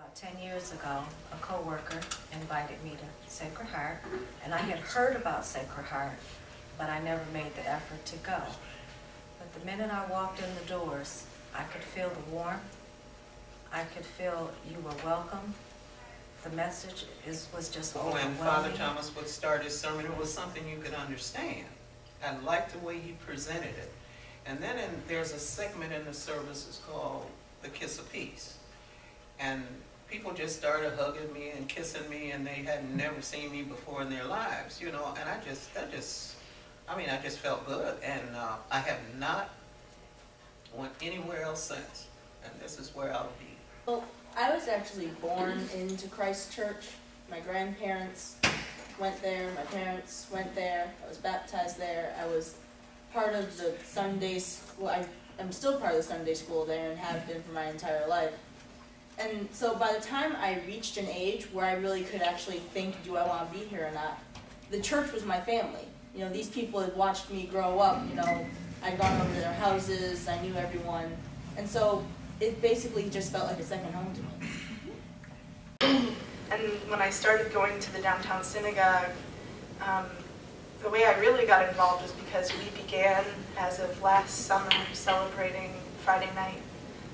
About 10 years ago, a co-worker invited me to Sacred Heart, and I had heard about Sacred Heart, but I never made the effort to go. But the minute I walked in the doors, I could feel the warmth. I could feel you were welcome. The message was just overwhelming. When Father Thomas would start his sermon, it was something you could understand. I liked the way he presented it. And then there's a segment in the services called the Kiss of Peace. And people just started hugging me and kissing me, and they had never seen me before in their lives, you know, and I just felt good. And I have not went anywhere else since, and this is where I'll be. Well, I was actually born into Christchurch. My grandparents went there, my parents went there, I was baptized there, I was part of the Sunday school, I'm still part of the Sunday school there and have been for my entire life. And so by the time I reached an age where I really could actually think, do I want to be here or not, the church was my family. You know, these people had watched me grow up, you know, I'd gone over to their houses, I knew everyone, and so it basically just felt like a second home to me. And when I started going to the downtown synagogue, the way I really got involved was because we began, as of last summer, celebrating Friday night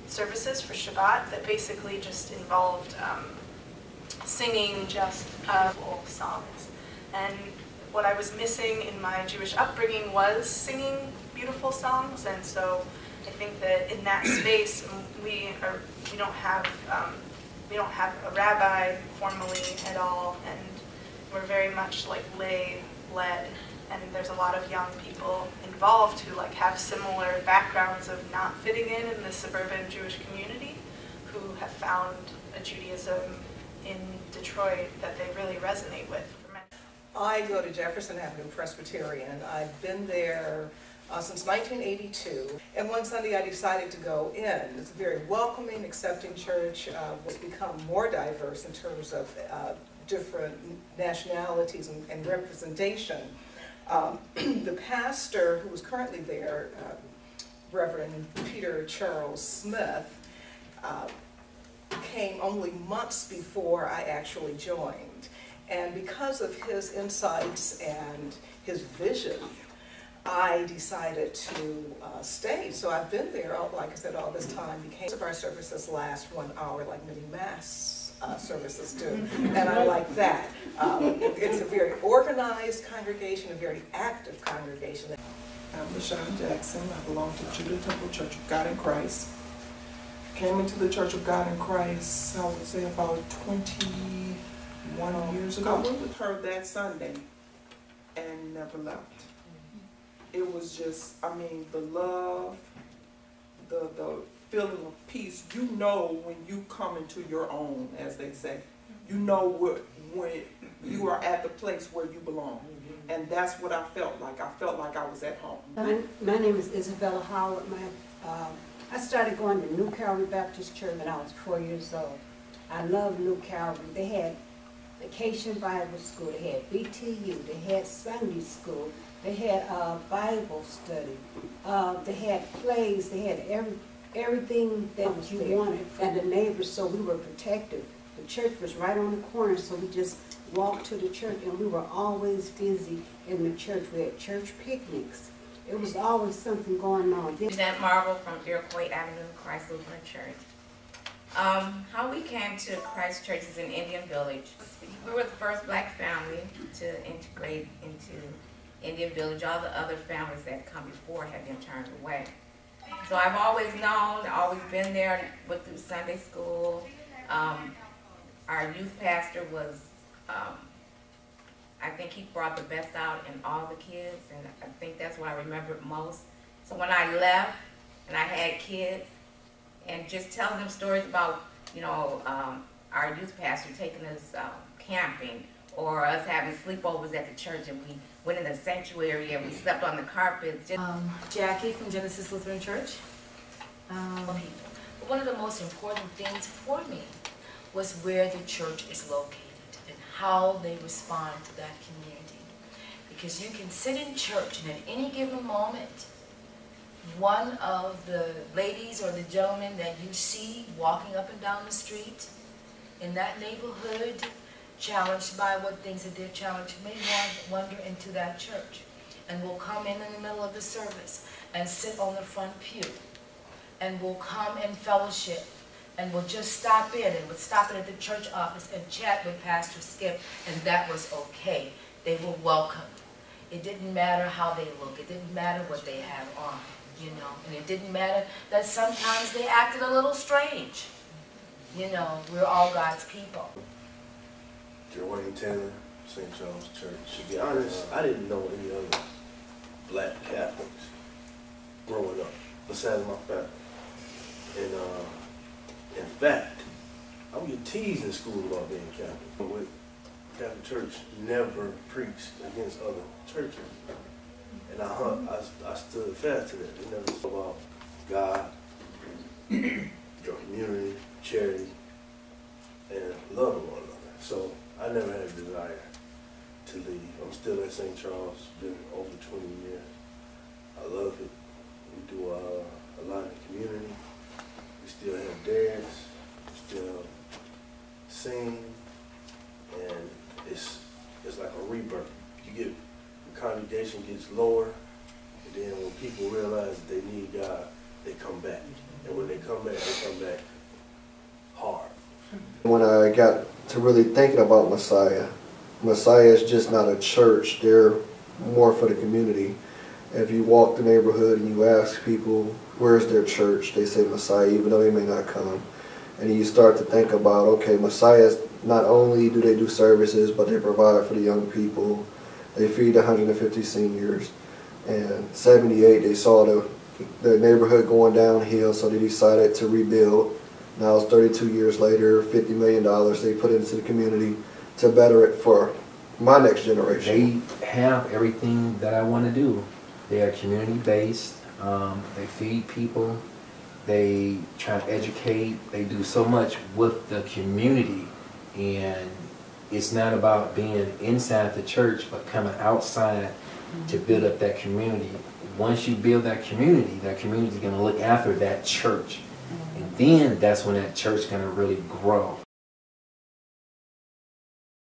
services for Shabbat that basically just involved singing just old songs. And what I was missing in my Jewish upbringing was singing beautiful songs, and so I think that in that space we don't have a rabbi formally at all, and we're very much like lay-led, and there's a lot of young people involved who like have similar backgrounds of not fitting in the suburban Jewish community, who have found a Judaism in Detroit that they really resonate with. I go to Jefferson Avenue Presbyterian. I've been there since 1982, and one Sunday I decided to go in. It's a very welcoming, accepting church. It's become more diverse in terms of different nationalities and representation. The pastor who was currently there, Reverend Peter Charles Smith, came only months before I actually joined. And because of his insights and his vision, I decided to stay. So I've been there, like I said, all this time. Most of our services last 1 hour, like many mass services do, and I like that. It's a very organized congregation, a very active congregation. I'm LaShawn Jackson. I belong to Judah Temple Church of God in Christ. Came into the Church of God in Christ, I would say about 21 years ago. I went with her that Sunday and never left. It was just, I mean, the love, the feeling of peace. You know when you come into your own, as they say. You know when you are at the place where you belong. And that's what I felt like. I felt like I was at home. My name is Isabella Howard. I started going to New Calvary Baptist Church when I was 4 years old. I love New Calvary. They had Vacation Bible School, they had BTU, they had Sunday School, they had Bible study, they had plays, they had everything that you wanted, and the neighbors, so we were protected. The church was right on the corner, so we just walked to the church, and we were always busy in the church. We had church picnics. It was always something going on. Jeanette Marble from Iroquois Avenue, Christ Lutheran Church. How we came to Christ Church is in Indian Village. We were the first black family to integrate into Indian Village. All the other families that had come before had been turned away. So I've always known, always been there, went through Sunday school. Our youth pastor was, I think he brought the best out in all the kids, and I think that's what I remember most. So when I left and I had kids, and just telling them stories about, you know, our youth pastor taking us camping, or us having sleepovers at the church, and we went in the sanctuary and we slept on the carpets. Jackie from Genesis Lutheran Church. But one of the most important things for me was where the church is located and how they respond to that community. Because you can sit in church and at any given moment, one of the ladies or the gentlemen that you see walking up and down the street in that neighborhood, challenged by what things that they're challenged, may wander into that church and will come in the middle of the service and sit on the front pew and will come and fellowship and will just stop in and would stop in at the church office and chat with Pastor Skip, and that was okay. They were welcome. It didn't matter how they look. It didn't matter what they have on, you know. And it didn't matter that sometimes they acted a little strange. You know, we're all God's people. Jerwayne Taylor, St. Charles Church. To be honest, I didn't know any other black Catholics growing up, besides my family. And in fact, I would get teased in school about being Catholic. But with Catholic Church never preached against other churches. And I stood fast to that. They never spoke about God, your community, charity, and loving one another. So I never had a desire to leave. I'm still at St. Charles, been over 20 years. I love it. We do a lot in the community. We still have dance, we still sing, and it's like a rebirth. The congregation gets lower, and then when people realize that they need God, they come back. And when they come back hard. When I got to really thinking about Messiah, Messiah is just not a church, they're more for the community. If you walk the neighborhood and you ask people, where's their church, they say Messiah, even though they may not come. And you start to think about, okay, Messiah's, not only do they do services, but they provide for the young people. They feed 150 seniors. And 78, they saw the neighborhood going downhill, so they decided to rebuild. Now it's 32 years later, $50 million they put into the community to better it for my next generation. They have everything that I want to do. They are community-based. They feed people. They try to educate. They do so much with the community. And it's not about being inside the church, but coming outside to build up that community. Once you build that community is going to look after that church. And then that's when that church is going to really grow.